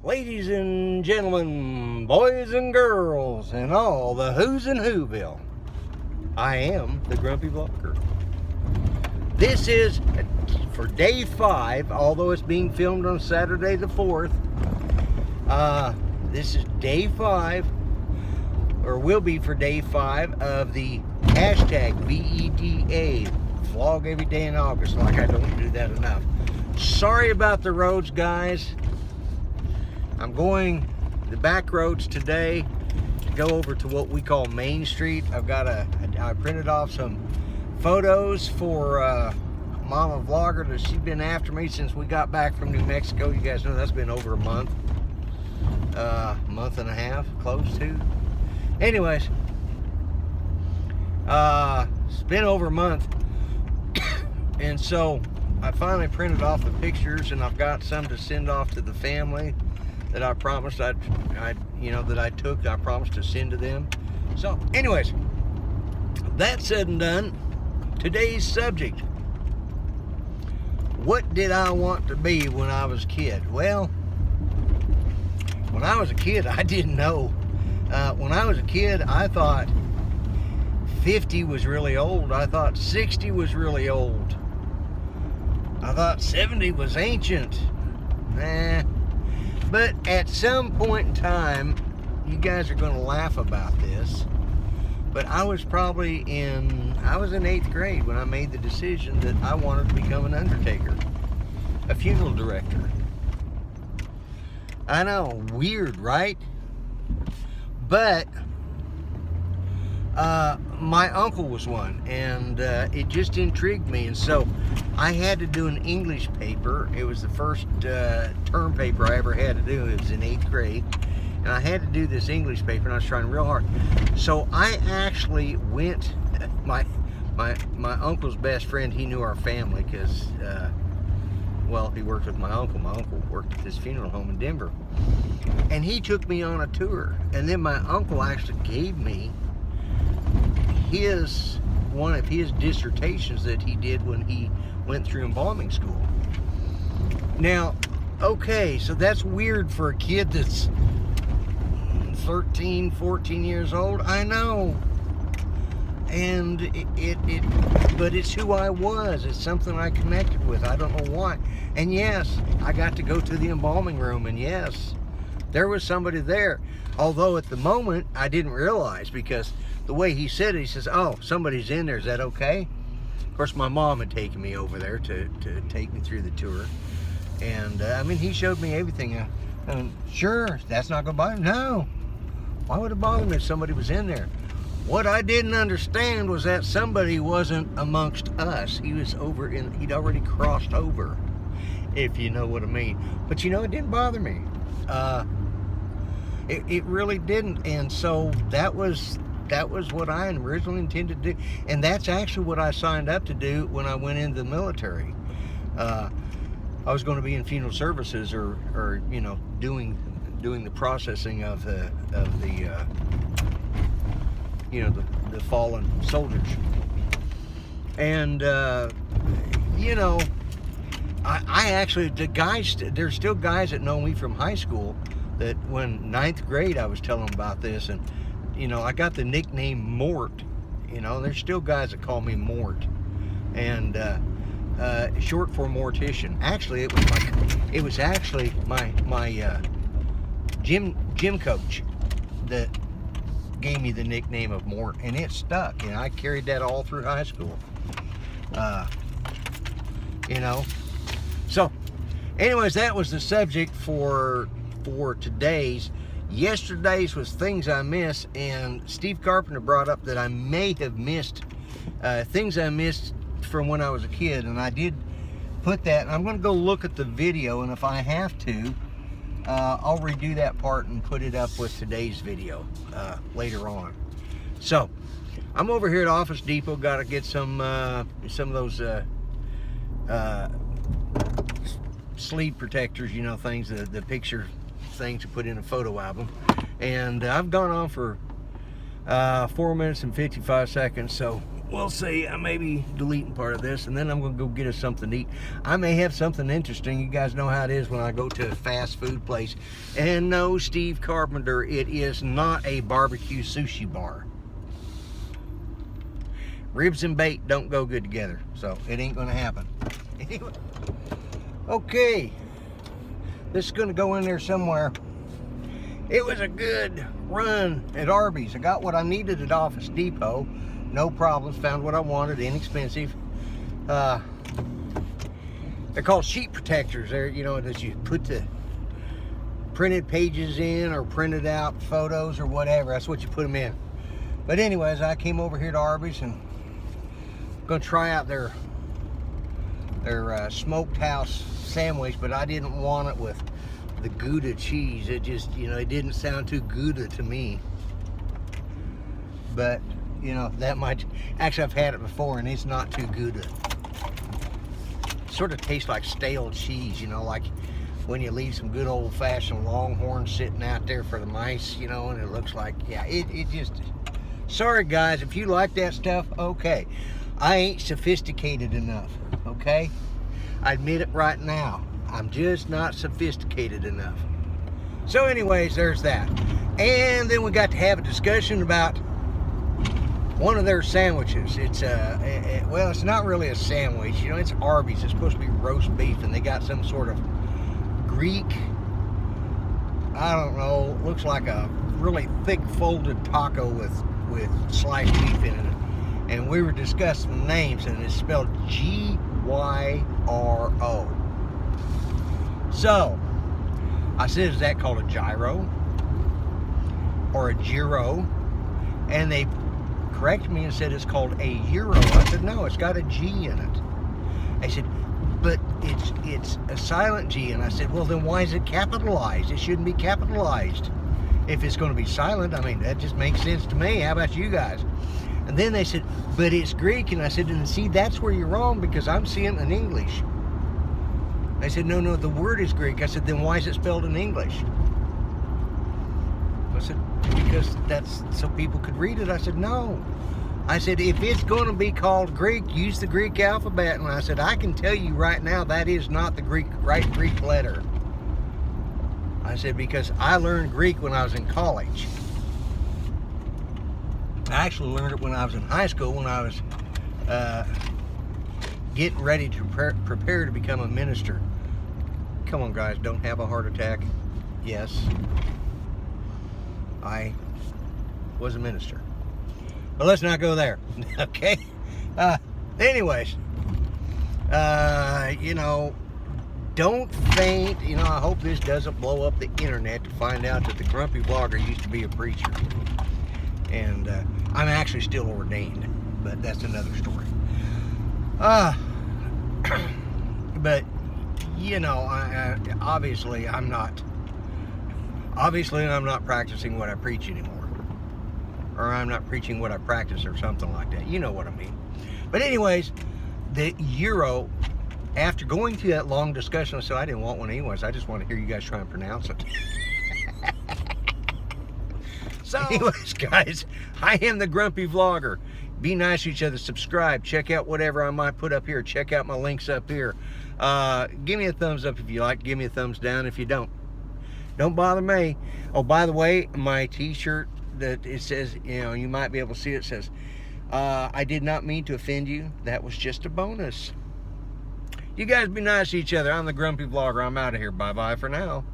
Ladies and gentlemen, boys and girls, and all the who's in Whoville, I am the Grumpy Vlogger. This is for day 5, although it's being filmed on Saturday the 4th. This is day 5, or will be for day 5 of the hashtag VEDA, vlog every day in August, like I don't do that enough. Sorry about the roads, guys. I'm going the back roads today to go over to what we call Main Street. I printed off some photos for Mama Vlogger that she's been after me since we got back from New Mexico. You guys know that's been over a month and a half, close to. Anyways, it's been over a month, and so I finally printed off the pictures, and I've got some to send off to the family that I promised I promised to send to them. So anyways, that said and done, today's subject: what did I want to be when I was a kid? Well, when I was a kid, I didn't know. When I was a kid, I thought 50 was really old. I thought 60 was really old. I thought 70 was ancient. Nah. But at some point in time, you guys are going to laugh about this, but I was in 8th grade when I made the decision that I wanted to become an undertaker, a funeral director. I know, weird, right? But my uncle was one, and it just intrigued me, and so I had to do an English paper. It was the first term paper I ever had to do. It was in 8th grade, and I had to do this English paper, and I was trying real hard. So I actually went, my uncle's best friend, he knew our family because, well, he worked with my uncle. My uncle worked at this funeral home in Denver, and he took me on a tour, and then my uncle actually gave me one of his dissertations that he did when he went through embalming school. Now, okay, so that's weird for a kid that's 13, 14 years old. I know. And but it's who I was. It's something I connected with. I don't know why. And yes, I got to go to the embalming room, and yes, there was somebody there. Although at the moment, I didn't realize, because the way he said it, he says, "Oh, somebody's in there, is that okay?" Of course, my mom had taken me over there to take me through the tour. And, I mean, he showed me everything. Sure, that's not going to bother me. No. Why would it bother me if somebody was in there? What I didn't understand was that somebody wasn't amongst us. He was he'd already crossed over, if you know what I mean. But, you know, it didn't bother me. It really didn't. And so that was what I originally intended to do, and that's actually what I signed up to do when I went into the military. I was going to be in funeral services, or you know, doing the processing of the fallen soldiers. And you know, I actually, there's still guys that know me from high school that when 9th grade I was telling them about this, and you know, I got the nickname Mort. You know, there's still guys that call me Mort, and short for mortician. Actually, it was actually my gym coach that gave me the nickname of Mort, and it stuck. And I carried that all through high school. You know, so anyways, that was the subject for today's. Yesterday's was things I missed, and Steve Carpenter brought up that I may have missed things I missed from when I was a kid, and I did put that, and I'm going to go look at the video, and if I have to, I'll redo that part and put it up with today's video later on. So I'm over here at Office Depot, got to get some of those sleeve protectors, you know, things, the picture thing to put in a photo album. And I've gone on for 4 minutes and 55 seconds, so we'll see. I may be deleting part of this, and then I'm going to go get us something to eat. I may have something interesting. You guys know how it is when I go to a fast food place. And no, Steve Carpenter, it is not a barbecue sushi bar. Ribs and bait don't go good together, so it ain't going to happen. Anyway, okay. This is going to go in there somewhere. It was a good run at Arby's. I got what I needed at Office Depot. No problems. Found what I wanted. Inexpensive. They're called sheet protectors. They're, you know, that you put the printed pages in or printed out photos or whatever. That's what you put them in. But anyways, I came over here to Arby's and I'm going to try out their smoked house sandwich, but I didn't want it with the Gouda cheese. It just, you know, it didn't sound too Gouda to me. But, you know, that might, actually I've had it before and it's not too Gouda. It sort of tastes like stale cheese, you know, like when you leave some good old-fashioned Longhorn sitting out there for the mice, you know, and it looks like, yeah, it just, sorry guys, if you like that stuff, okay. I ain't sophisticated enough, okay? I admit it right now. I'm just not sophisticated enough. So anyways, there's that. And then we got to have a discussion about one of their sandwiches. It's well, it's not really a sandwich, you know, it's Arby's. It's supposed to be roast beef, and they got some sort of Greek, I don't know, looks like a really thick folded taco with sliced beef in it. And we were discussing the names, and it's spelled G-Y-R-O. So I said, is that called a gyro or a gyro? And they corrected me and said it's called a euro. I said, no, it's got a G in it. I said, but it's a silent G. And I said, well, then why is it capitalized? It shouldn't be capitalized if it's going to be silent. I mean, that just makes sense to me. How about you guys? And then they said, but it's Greek. And I said, and see, that's where you're wrong, because I'm seeing it in English. They said, no, the word is Greek. I said, then why is it spelled in English? I said, because that's so people could read it. I said, no. I said, if it's going to be called Greek, use the Greek alphabet. And I said, I can tell you right now that is not the right Greek letter. I said, because I learned Greek when I was in college. I actually learned it when I was in high school, when I was getting ready to prepare to become a minister. Come on, guys, don't have a heart attack. Yes, I was a minister. But let's not go there, okay? Anyways, you know, don't faint. You know, I hope this doesn't blow up the internet to find out that the grumpy vlogger used to be a preacher. And I'm actually still ordained, but that's another story. But you know, obviously I'm not practicing what I preach anymore, or I'm not preaching what I practice, or something like that. You know what I mean. But anyways, the euro, after going through that long discussion, I said I didn't want one anyways. I just want to hear you guys try and pronounce it. So anyways, guys, I am the Grumpy Vlogger. Be nice to each other. Subscribe. Check out whatever I might put up here. Check out my links up here. Give me a thumbs up if you like. Give me a thumbs down if you don't. Don't bother me. Oh, by the way, my t-shirt, that it says, you know, you might be able to see it, says, I did not mean to offend you. That was just a bonus. You guys be nice to each other. I'm the Grumpy Vlogger. I'm out of here. Bye-bye for now.